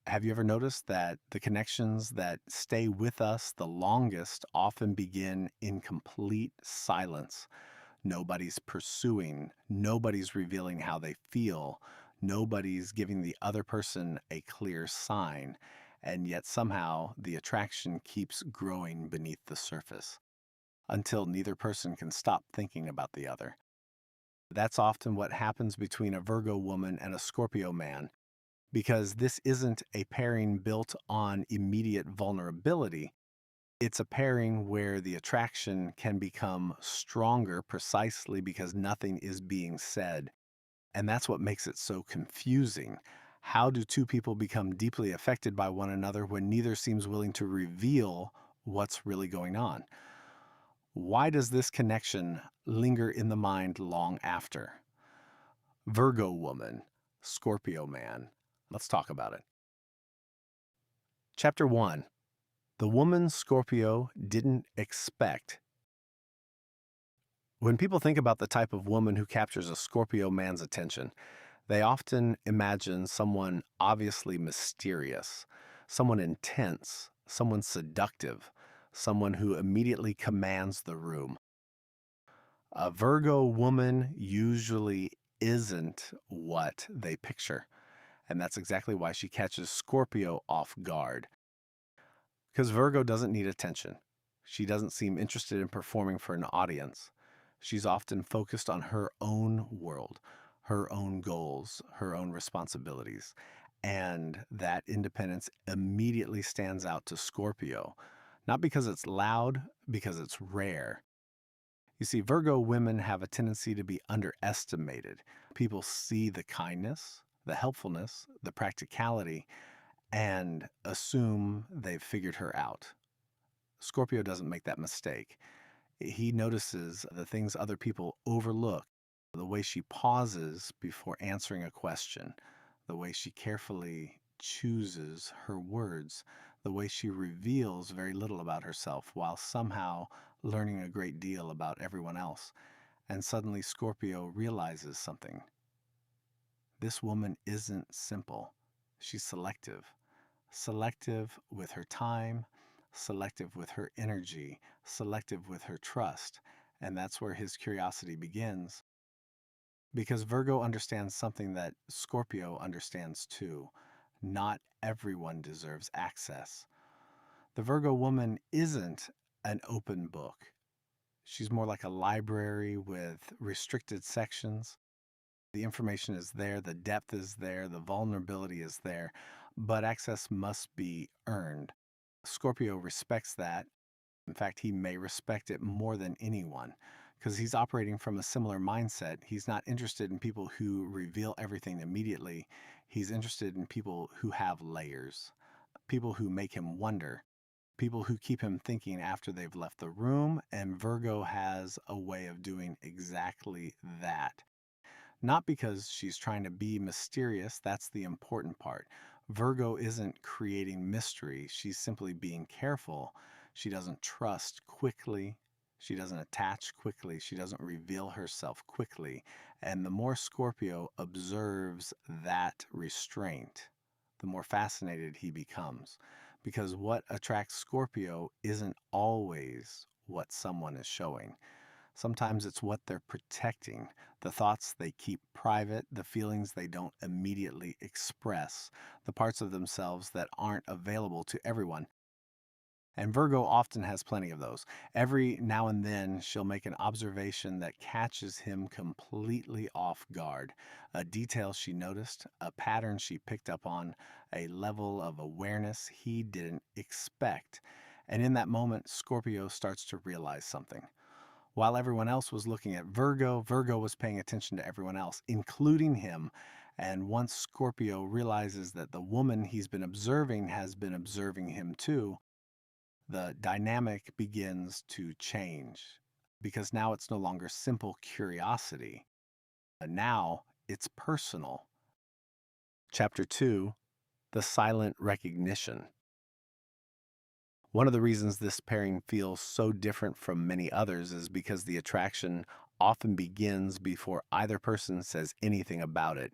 Have you ever noticed that the connections that stay with us the longest often begin in complete silence? Nobody's pursuing, nobody's revealing how they feel, nobody's giving the other person a clear sign, and yet somehow the attraction keeps growing beneath the surface until neither person can stop thinking about the other. That's often what happens between a Virgo woman and a Scorpio man, because this isn't a pairing built on immediate vulnerability. It's a pairing where the attraction can become stronger precisely because nothing is being said. And that's what makes it so confusing. How do two people become deeply affected by one another when neither seems willing to reveal what's really going on? Why does this connection linger in the mind long after? Virgo woman, Scorpio man. Let's talk about it. Chapter 1. The woman Scorpio didn't expect. When people think about the type of woman who captures a Scorpio man's attention, they often imagine someone obviously mysterious, someone intense, someone seductive, someone who immediately commands the room. A Virgo woman usually isn't what they picture, and that's exactly why she catches Scorpio off guard. Because Virgo doesn't need attention. She doesn't seem interested in performing for an audience. She's often focused on her own world, her own goals, her own responsibilities. And that independence immediately stands out to Scorpio, not because it's loud, because it's rare. You see, Virgo women have a tendency to be underestimated. People see the kindness, the helpfulness, the practicality, and assume they've figured her out. Scorpio doesn't make that mistake. He notices the things other people overlook, the way she pauses before answering a question, the way she carefully chooses her words, the way she reveals very little about herself while somehow learning a great deal about everyone else. And suddenly Scorpio realizes something. This woman isn't simple. She's selective. Selective with her time, selective with her energy, selective with her trust. And that's where his curiosity begins. Because Virgo understands something that Scorpio understands too. Not everyone deserves access. The Virgo woman isn't an open book. She's more like a library with restricted sections. The information is there, the depth is there, the vulnerability is there, but access must be earned. Scorpio respects that. In fact, he may respect it more than anyone because he's operating from a similar mindset. He's not interested in people who reveal everything immediately. He's interested in people who have layers, people who make him wonder, people who keep him thinking after they've left the room. And Virgo has a way of doing exactly that. Not because she's trying to be mysterious, that's the important part. Virgo isn't creating mystery, she's simply being careful. She doesn't trust quickly, she doesn't attach quickly, she doesn't reveal herself quickly. And the more Scorpio observes that restraint, the more fascinated he becomes. Because what attracts Scorpio isn't always what someone is showing. Sometimes it's what they're protecting, the thoughts they keep private, the feelings they don't immediately express, the parts of themselves that aren't available to everyone. And Virgo often has plenty of those. Every now and then, she'll make an observation that catches him completely off guard. A detail she noticed, a pattern she picked up on, a level of awareness he didn't expect. And in that moment, Scorpio starts to realize something. While everyone else was looking at Virgo, Virgo was paying attention to everyone else, including him. And once Scorpio realizes that the woman he's been observing has been observing him too, the dynamic begins to change because now it's no longer simple curiosity. Now it's personal. Chapter 2. The Silent Recognition. One of the reasons this pairing feels so different from many others is because the attraction often begins before either person says anything about it.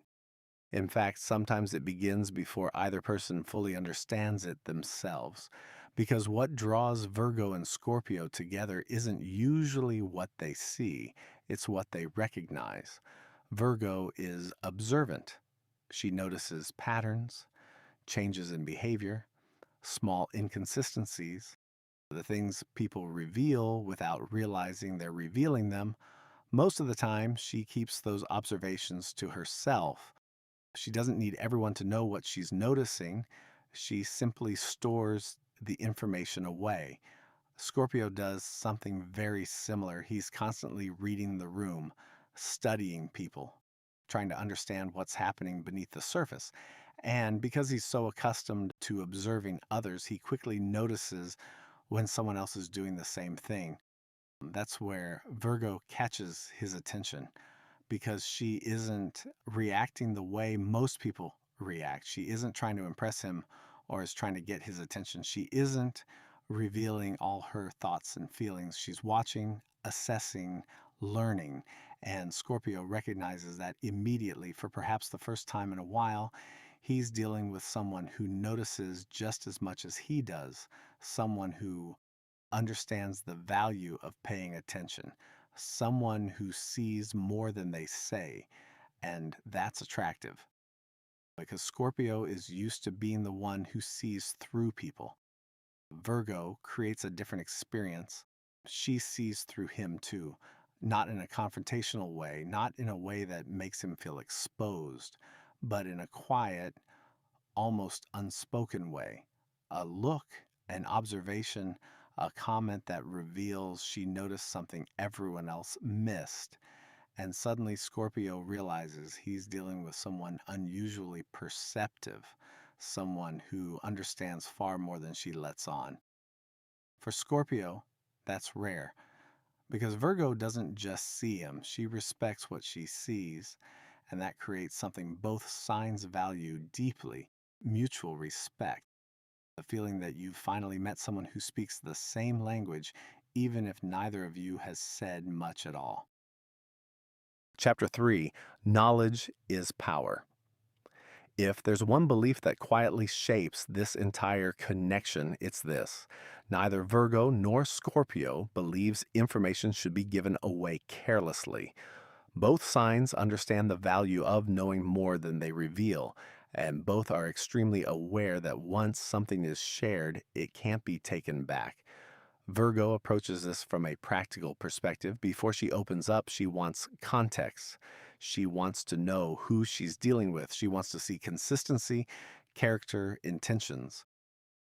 In fact, sometimes it begins before either person fully understands it themselves. Because what draws Virgo and Scorpio together isn't usually what they see, it's what they recognize. Virgo is observant. She notices patterns, changes in behavior, small inconsistencies, the things people reveal without realizing they're revealing them. Most of the time, she keeps those observations to herself. She doesn't need everyone to know what she's noticing. She simply stores the information away. Scorpio does something very similar. He's constantly reading the room, studying people, trying to understand what's happening beneath the surface. And because he's so accustomed to observing others, he quickly notices when someone else is doing the same thing. That's where Virgo catches his attention because she isn't reacting the way most people react. She isn't trying to impress him or is trying to get his attention. She isn't revealing all her thoughts and feelings. She's watching, assessing, learning. And Scorpio recognizes that immediately. For perhaps the first time in a while, he's dealing with someone who notices just as much as he does, someone who understands the value of paying attention, someone who sees more than they say, and that's attractive because Scorpio is used to being the one who sees through people. Virgo creates a different experience. She sees through him too, not in a confrontational way, not in a way that makes him feel exposed, but in a quiet, almost unspoken way. A look, an observation, a comment that reveals she noticed something everyone else missed. And suddenly Scorpio realizes he's dealing with someone unusually perceptive, someone who understands far more than she lets on. For Scorpio, that's rare because Virgo doesn't just see him, she respects what she sees, and that creates something both signs value deeply: mutual respect. The feeling that you've finally met someone who speaks the same language, even if neither of you has said much at all. Chapter 3: Knowledge is Power. If there's one belief that quietly shapes this entire connection, it's this: neither Virgo nor Scorpio believes information should be given away carelessly. Both signs understand the value of knowing more than they reveal, and both are extremely aware that once something is shared, it can't be taken back. Virgo approaches this from a practical perspective. Before she opens up, she wants context. She wants to know who she's dealing with. She wants to see consistency, character, intentions.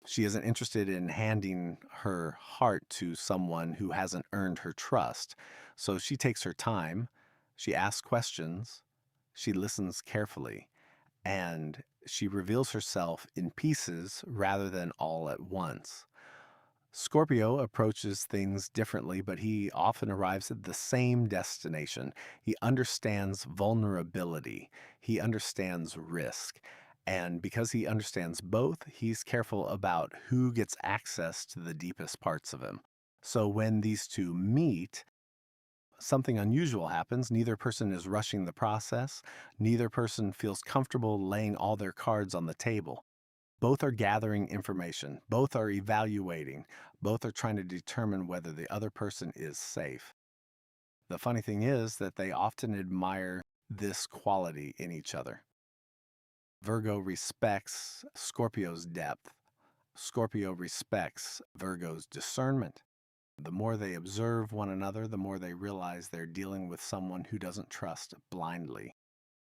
She isn't interested in handing her heart to someone who hasn't earned her trust. So she takes her time, she asks questions, she listens carefully, and she reveals herself in pieces rather than all at once. Scorpio approaches things differently, but he often arrives at the same destination. He understands vulnerability, he understands risk. And because he understands both, he's careful about who gets access to the deepest parts of him. So when these two meet, something unusual happens. Neither person is rushing the process. Neither person feels comfortable laying all their cards on the table. Both are gathering information. Both are evaluating. Both are trying to determine whether the other person is safe. The funny thing is that they often admire this quality in each other. Virgo respects Scorpio's depth. Scorpio respects Virgo's discernment. The more they observe one another, the more they realize they're dealing with someone who doesn't trust blindly,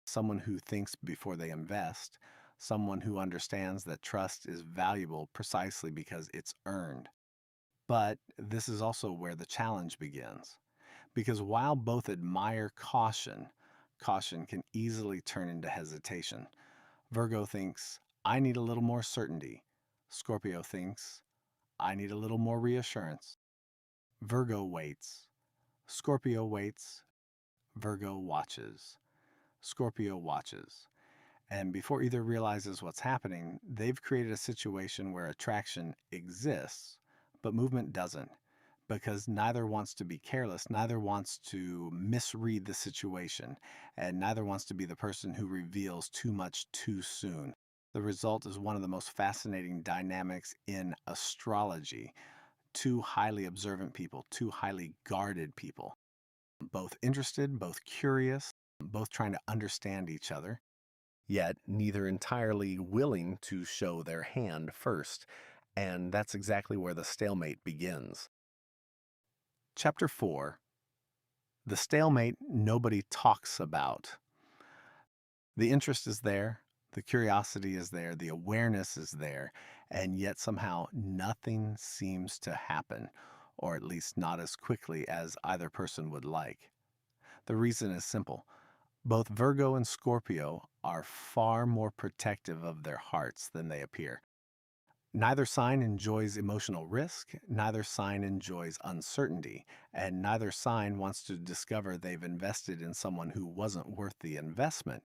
someone who thinks before they invest, someone who understands that trust is valuable precisely because it's earned. But this is also where the challenge begins. Because while both admire caution, caution can easily turn into hesitation. Virgo thinks, I need a little more certainty. Scorpio thinks, I need a little more reassurance. Virgo waits. Scorpio waits. Virgo watches. Scorpio watches. And before either realizes what's happening, they've created a situation where attraction exists, but movement doesn't. because neither wants to be careless, neither wants to misread the situation, and neither wants to be the person who reveals too much too soon. The result is one of the most fascinating dynamics in astrology. Two highly observant people, two highly guarded people, both interested, both curious, both trying to understand each other, yet neither entirely willing to show their hand first. And that's exactly where the stalemate begins. Chapter 4: The stalemate nobody talks about. The interest is there, the curiosity is there, the awareness is there, and yet somehow nothing seems to happen, or at least not as quickly as either person would like. The reason is simple. Both Virgo and Scorpio are far more protective of their hearts than they appear. Neither sign enjoys emotional risk, neither sign enjoys uncertainty, and neither sign wants to discover they've invested in someone who wasn't worth the investment.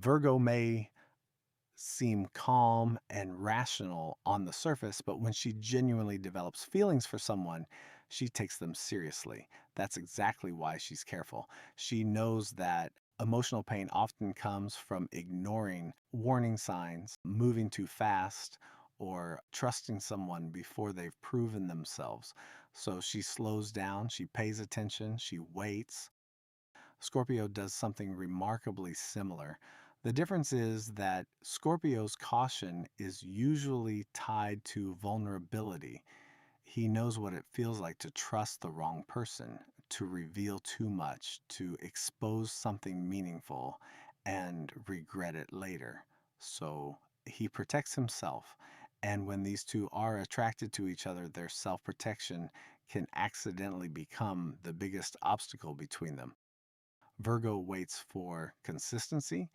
Virgo may seem calm and rational on the surface, but when she genuinely develops feelings for someone, she takes them seriously. That's exactly why she's careful. She knows that emotional pain often comes from ignoring warning signs, moving too fast, or trusting someone before they've proven themselves. So she slows down, she pays attention, she waits. Scorpio does something remarkably similar. The difference is that Scorpio's caution is usually tied to vulnerability. He knows what it feels like to trust the wrong person, to reveal too much, to expose something meaningful, and regret it later. So he protects himself. And when these two are attracted to each other, their self protection can accidentally become the biggest obstacle between them. Virgo waits for consistency.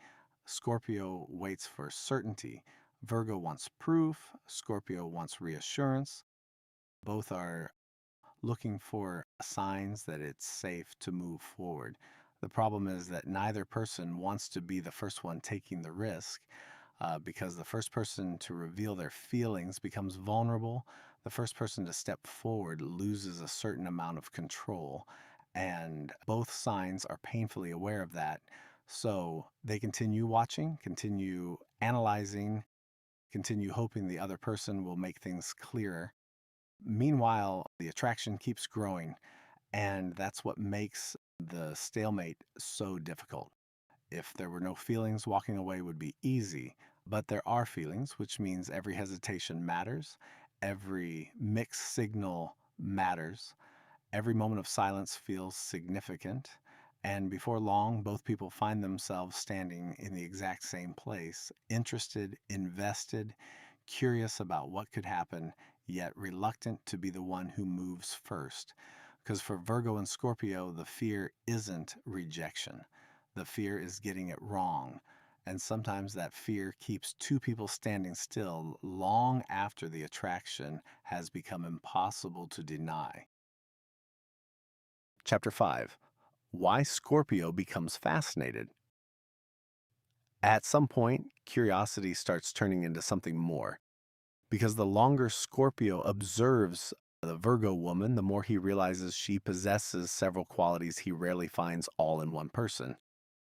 Scorpio waits for certainty. Virgo wants proof. Scorpio wants reassurance. Both are looking for signs that it's safe to move forward. The problem is that neither person wants to be the first one taking the risk, because the first person to reveal their feelings becomes vulnerable. The first person to step forward loses a certain amount of control, and both signs are painfully aware of that. So they continue watching, continue analyzing, continue hoping the other person will make things clearer. Meanwhile, the attraction keeps growing, and that's what makes the stalemate so difficult. If there were no feelings, walking away would be easy. But there are feelings, which means every hesitation matters, every mixed signal matters, every moment of silence feels significant. And before long, both people find themselves standing in the exact same place, interested, invested, curious about what could happen, yet reluctant to be the one who moves first. Because for Virgo and Scorpio, the fear isn't rejection. The fear is getting it wrong. And sometimes that fear keeps two people standing still long after the attraction has become impossible to deny. Chapter 5: Why Scorpio Becomes Fascinated. At some point, curiosity starts turning into something more. Because the longer Scorpio observes the Virgo woman, the more he realizes she possesses several qualities he rarely finds all in one person.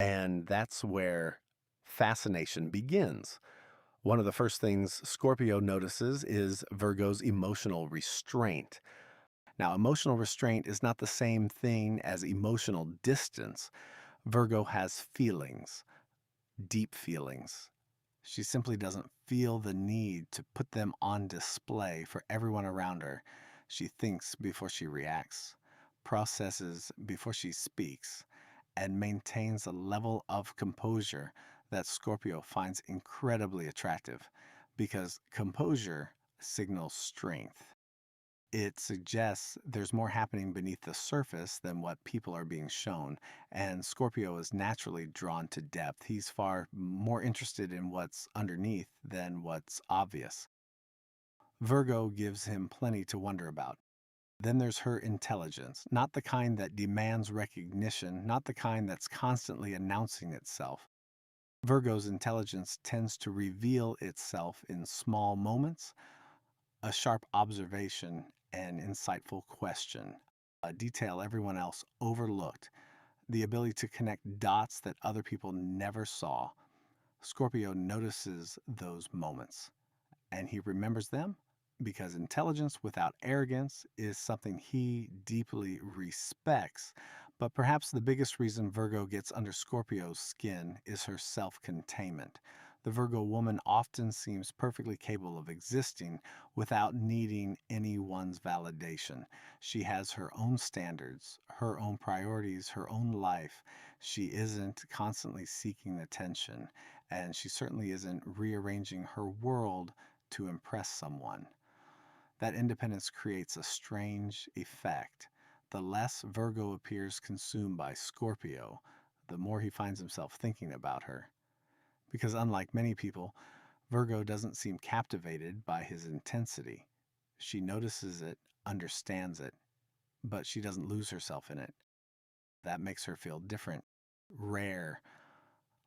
And that's where fascination begins. One of the first things Scorpio notices is Virgo's emotional restraint. Now, emotional restraint is not the same thing as emotional distance. Virgo has feelings, deep feelings. She simply doesn't feel the need to put them on display for everyone around her. She thinks before she reacts, processes before she speaks, and maintains a level of composure that Scorpio finds incredibly attractive, because composure signals strength. It suggests there's more happening beneath the surface than what people are being shown, and Scorpio is naturally drawn to depth. He's far more interested in what's underneath than what's obvious. Virgo gives him plenty to wonder about. Then there's her intelligence, not the kind that demands recognition, not the kind that's constantly announcing itself. Virgo's intelligence tends to reveal itself in small moments, a sharp observation, an insightful question, a detail everyone else overlooked, the ability to connect dots that other people never saw. Scorpio notices those moments and he remembers them because intelligence without arrogance is something he deeply respects. But perhaps the biggest reason Virgo gets under Scorpio's skin is her self containment. The Virgo woman often seems perfectly capable of existing without needing anyone's validation. She has her own standards, her own priorities, her own life. She isn't constantly seeking attention, and she certainly isn't rearranging her world to impress someone. That independence creates a strange effect. The less Virgo appears consumed by Scorpio, the more he finds himself thinking about her. Because unlike many people, Virgo doesn't seem captivated by his intensity. She notices it, understands it, but she doesn't lose herself in it. That makes her feel different, rare,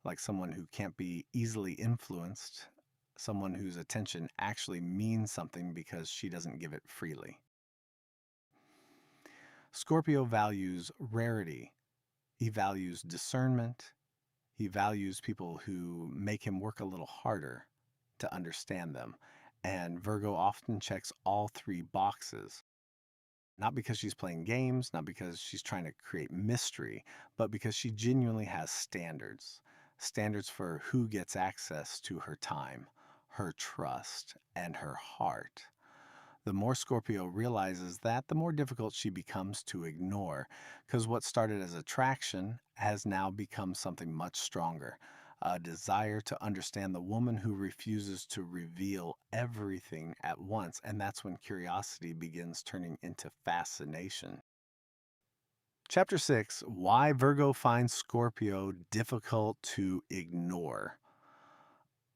like someone who can't be easily influenced, someone whose attention actually means something because she doesn't give it freely. Scorpio values rarity. He values discernment. He values people who make him work a little harder to understand them. And Virgo often checks all three boxes. Not because she's playing games, not because she's trying to create mystery, but because she genuinely has standards. Standards for who gets access to her time, her trust, and her heart. The more Scorpio realizes that, the more difficult she becomes to ignore, because what started as attraction has now become something much stronger, a desire to understand the woman who refuses to reveal everything at once, and that's when curiosity begins turning into fascination. Chapter 6: Why Virgo Finds Scorpio Difficult to Ignore.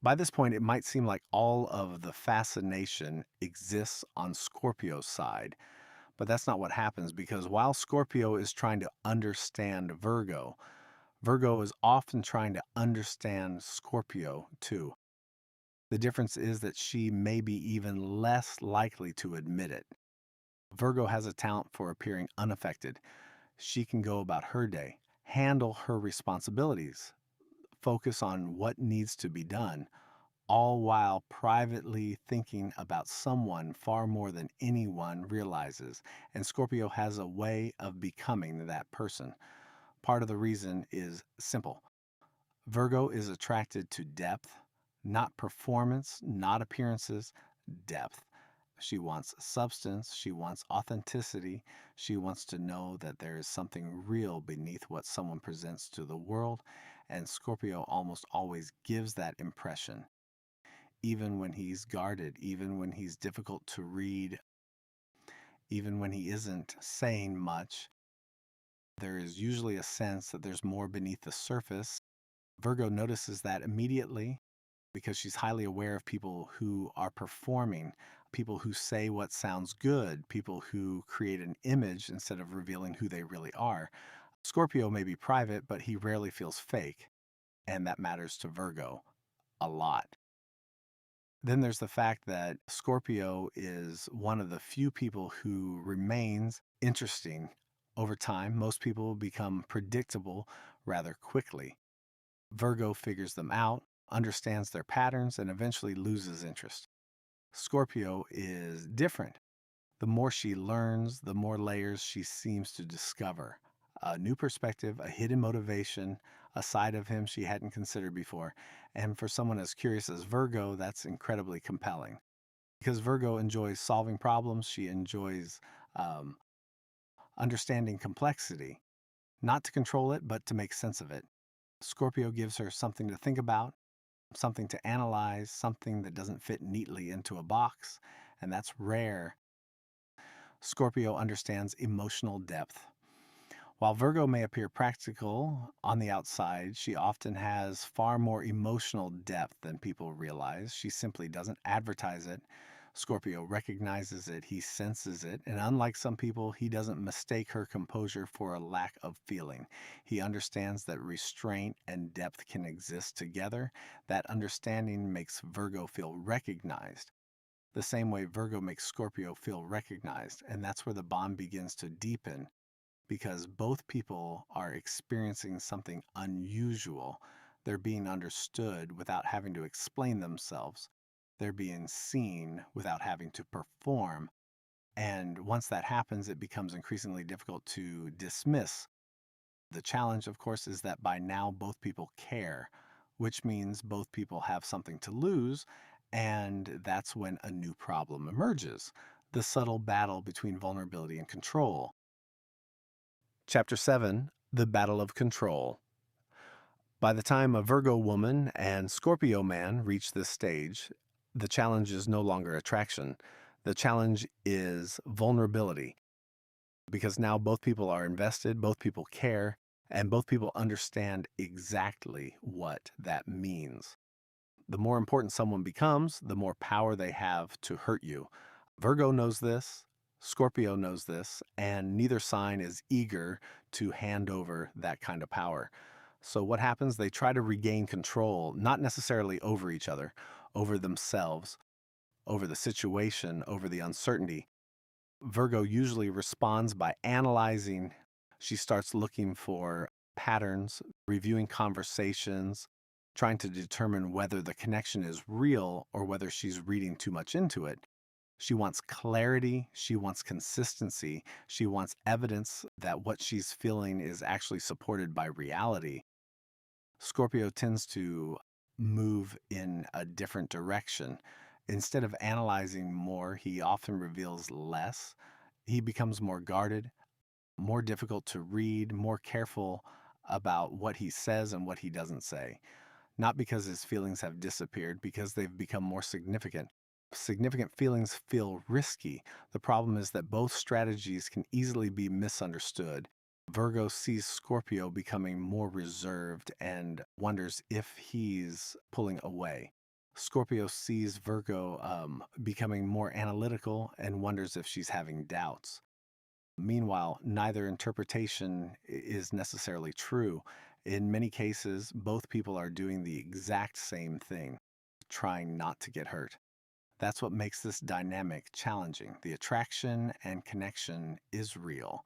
By this point, it might seem like all of the fascination exists on Scorpio's side, but that's not what happens because while Scorpio is trying to understand Virgo, Virgo is often trying to understand Scorpio too. The difference is that she may be even less likely to admit it. Virgo has a talent for appearing unaffected. She can go about her day, handle her responsibilities, focus on what needs to be done, all while privately thinking about someone far more than anyone realizes. And Scorpio has a way of becoming that person. Part of the reason is simple. Virgo is attracted to depth, not performance, not appearances, depth. She wants substance, she wants authenticity, she wants to know that there is something real beneath what someone presents to the world, and Scorpio almost always gives that impression even when he's guarded, even when he's difficult to read, even when he isn't saying much, there is usually a sense that there's more beneath the surface. Virgo notices that immediately because she's highly aware of people who are performing, people who say what sounds good, people who create an image instead of revealing who they really are. Scorpio may be private, but he rarely feels fake, and that matters to Virgo a lot. Then there's the fact that Scorpio is one of the few people who remains interesting over time. Most people become predictable rather quickly. Virgo figures them out, understands their patterns, and eventually loses interest. Scorpio is different. The more she learns, the more layers she seems to discover. A new perspective, a hidden motivation, a side of him she hadn't considered before. And for someone as curious as Virgo, that's incredibly compelling. Because Virgo enjoys solving problems, she enjoys um, understanding complexity, not to control it, but to make sense of it. Scorpio gives her something to think about, something to analyze, something that doesn't fit neatly into a box, and that's rare. Scorpio understands emotional depth. While Virgo may appear practical on the outside, she often has far more emotional depth than people realize. She simply doesn't advertise it. Scorpio recognizes it, he senses it, and unlike some people, he doesn't mistake her composure for a lack of feeling. He understands that restraint and depth can exist together. That understanding makes Virgo feel recognized. the same way Virgo makes Scorpio feel recognized. And that's where the bond begins to deepen because both people are experiencing something unusual. They're being understood without having to explain themselves. They're being seen without having to perform. And once that happens, it becomes increasingly difficult to dismiss. The challenge, of course, is that by now both people care, which means both people have something to lose, and that's when a new problem emerges: the subtle battle between vulnerability and control. Chapter 7: The Battle of Control. By the time a Virgo woman and Scorpio man reach this stage, the challenge is no longer attraction. The challenge is vulnerability, because now both people are invested, both people care, and both people understand exactly what that means. The more important someone becomes, the more power they have to hurt you. Virgo knows this, Scorpio knows this, and neither sign is eager to hand over that kind of power. So what happens? They try to regain control, not necessarily over each other, over themselves, over the situation, over the uncertainty. Virgo usually responds by analyzing. She starts looking for patterns, reviewing conversations, trying to determine whether the connection is real or whether she's reading too much into it. She wants clarity. She wants consistency. She wants evidence that what she's feeling is actually supported by reality. Scorpio tends to move in a different direction. Instead of analyzing more, he often reveals less. He becomes more guarded, more difficult to read, more careful about what he says and what he doesn't say. Not because his feelings have disappeared, because they've become more significant. Significant feelings feel risky. The problem is that both strategies can easily be misunderstood. Virgo sees Scorpio becoming more reserved and wonders if he's pulling away. Scorpio sees Virgo becoming more analytical and wonders if she's having doubts. Meanwhile, neither interpretation is necessarily true. In many cases, both people are doing the exact same thing, trying not to get hurt. That's what makes this dynamic challenging. The attraction and connection is real.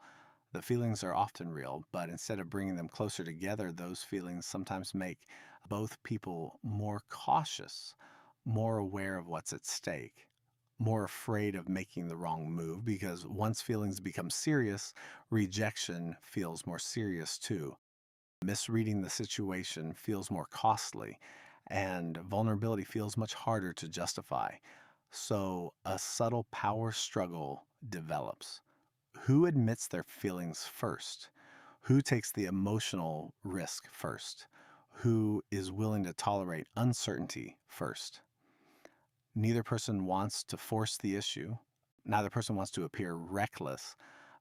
The feelings are often real, but instead of bringing them closer together, those feelings sometimes make both people more cautious, more aware of what's at stake, more afraid of making the wrong move, because once feelings become serious, rejection feels more serious too. Misreading the situation feels more costly, and vulnerability feels much harder to justify. So a subtle power struggle develops. Who admits their feelings first? Who takes the emotional risk first? Who is willing to tolerate uncertainty first? Neither person wants to force the issue. Neither person wants to appear reckless,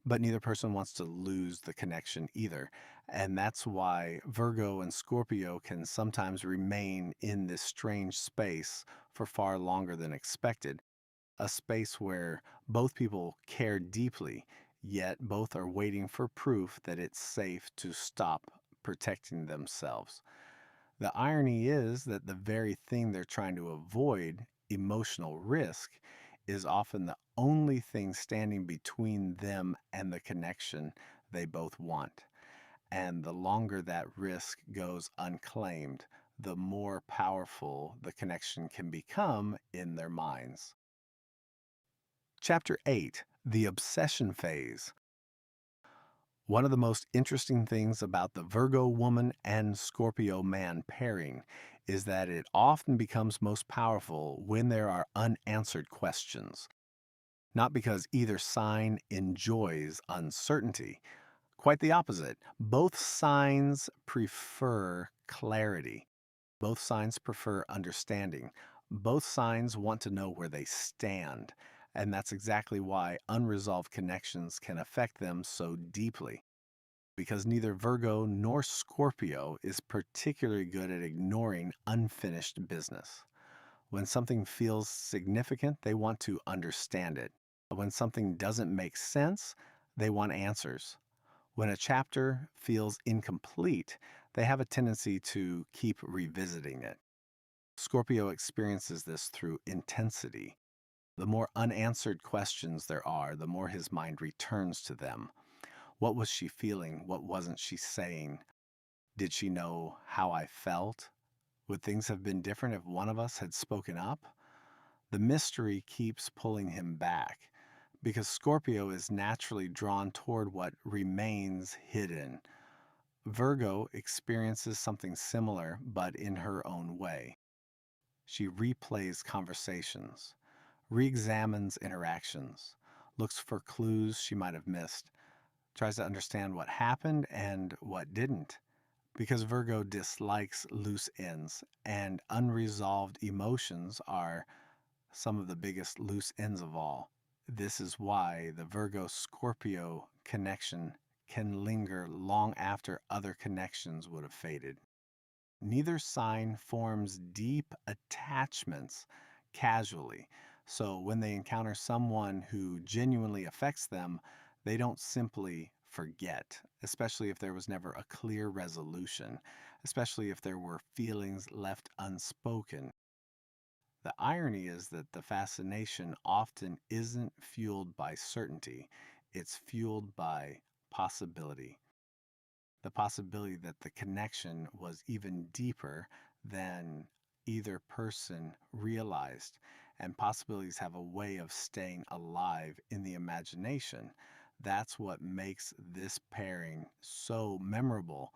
but neither person wants to lose the connection either. And that's why Virgo and Scorpio can sometimes remain in this strange space for far longer than expected. A space where both people care deeply, yet both are waiting for proof that it's safe to stop protecting themselves. The irony is that the very thing they're trying to avoid, emotional risk, is often the only thing standing between them and the connection they both want. And the longer that risk goes unclaimed, the more powerful the connection can become in their minds. Chapter 8: The Obsession Phase. One of the most interesting things about the Virgo woman and Scorpio man pairing is that it often becomes most powerful when there are unanswered questions. Not because either sign enjoys uncertainty. Quite the opposite. Both signs prefer clarity. Both signs prefer understanding. Both signs want to know where they stand. And that's exactly why unresolved connections can affect them so deeply. Because neither Virgo nor Scorpio is particularly good at ignoring unfinished business. When something feels significant, they want to understand it. When something doesn't make sense, they want answers. When a chapter feels incomplete, they have a tendency to keep revisiting it. Scorpio experiences this through intensity. The more unanswered questions there are, the more his mind returns to them. What was she feeling? What wasn't she saying? Did she know how I felt? Would things have been different if one of us had spoken up? The mystery keeps pulling him back because Scorpio is naturally drawn toward what remains hidden. Virgo experiences something similar, but in her own way. She replays conversations, re examines interactions, looks for clues she might have missed, tries to understand what happened and what didn't. Because Virgo dislikes loose ends, and unresolved emotions are some of the biggest loose ends of all. This is why the Virgo Scorpio connection can linger long after other connections would have faded. Neither sign forms deep attachments casually. So when they encounter someone who genuinely affects them, they don't simply forget, especially if there was never a clear resolution, especially if there were feelings left unspoken. The irony is that the fascination often isn't fueled by certainty, it's fueled by possibility. The possibility that the connection was even deeper than either person realized, and possibilities have a way of staying alive in the imagination. That's what makes this pairing so memorable.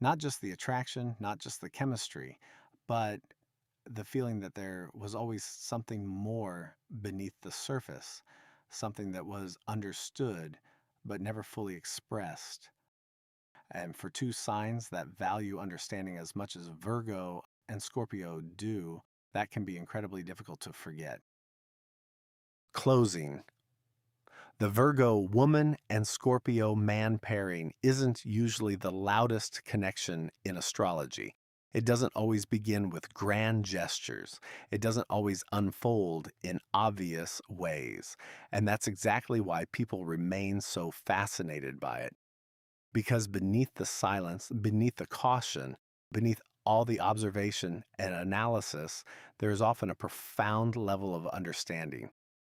Not just the attraction, not just the chemistry, but the feeling that there was always something more beneath the surface, something that was understood but never fully expressed. And for two signs that value understanding as much as Virgo and Scorpio do, that can be incredibly difficult to forget. Closing. The Virgo woman and Scorpio man pairing isn't usually the loudest connection in astrology. It doesn't always begin with grand gestures. It doesn't always unfold in obvious ways. And that's exactly why people remain so fascinated by it. Because beneath the silence, beneath the caution, beneath all the observation and analysis, there is often a profound level of understanding.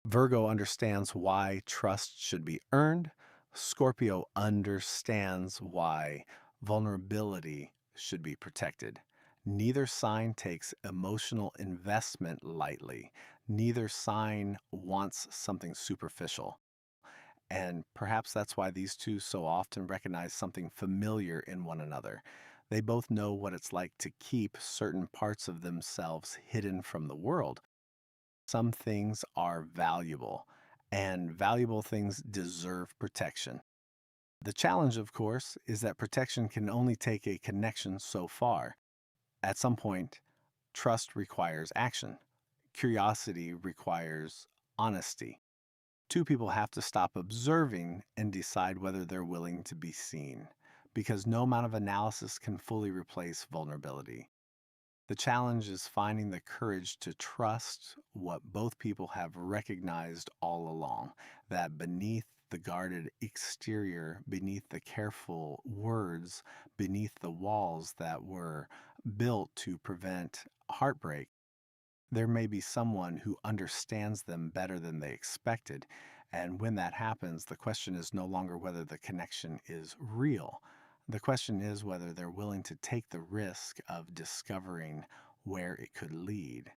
Virgo understands why trust should be earned. Scorpio understands why vulnerability should be protected. Neither sign takes emotional investment lightly. Neither sign wants something superficial. And perhaps that's why these two so often recognize something familiar in one another. They both know what it's like to keep certain parts of themselves hidden from the world. Some things are valuable, and valuable things deserve protection. The challenge, of course, is that protection can only take a connection so far. At some point, trust requires action, curiosity requires honesty. Two people have to stop observing and decide whether they're willing to be seen, because no amount of analysis can fully replace vulnerability. The challenge is finding the courage to trust what both people have recognized all along, that beneath the guarded exterior, beneath the careful words, beneath the walls that were built to prevent heartbreak, there may be someone who understands them better than they expected. And when that happens, the question is no longer whether the connection is real. The question is whether they're willing to take the risk of discovering where it could lead.